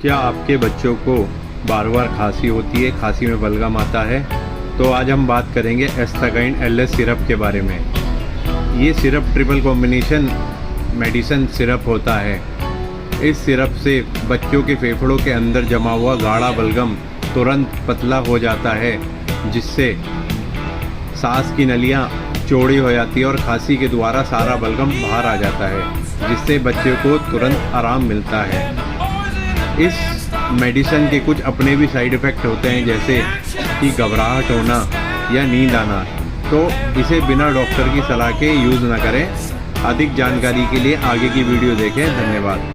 क्या आपके बच्चों को बार बार खांसी होती है, खांसी में बलगम आता है? तो आज हम बात करेंगे एस्थाकाइन एलएस सिरप के बारे में। ये syrup triple combination medicine syrup होता है। इस सिरप से बच्चों के फेफड़ों के अंदर जमा हुआ गाढ़ा बलगम तुरंत पतला हो जाता है, जिससे सांस की नलियाँ चौड़ी हो जाती है और खांसी के द्वारा सारा बलगम बाहर आ जाता है, जिससे बच्चे को तुरंत आराम मिलता है। इस मेडिसिन के कुछ अपने भी साइड इफ़ेक्ट होते हैं, जैसे कि घबराहट होना या नींद आना, तो इसे बिना डॉक्टर की सलाह के यूज़ ना करें। अधिक जानकारी के लिए आगे की वीडियो देखें। धन्यवाद।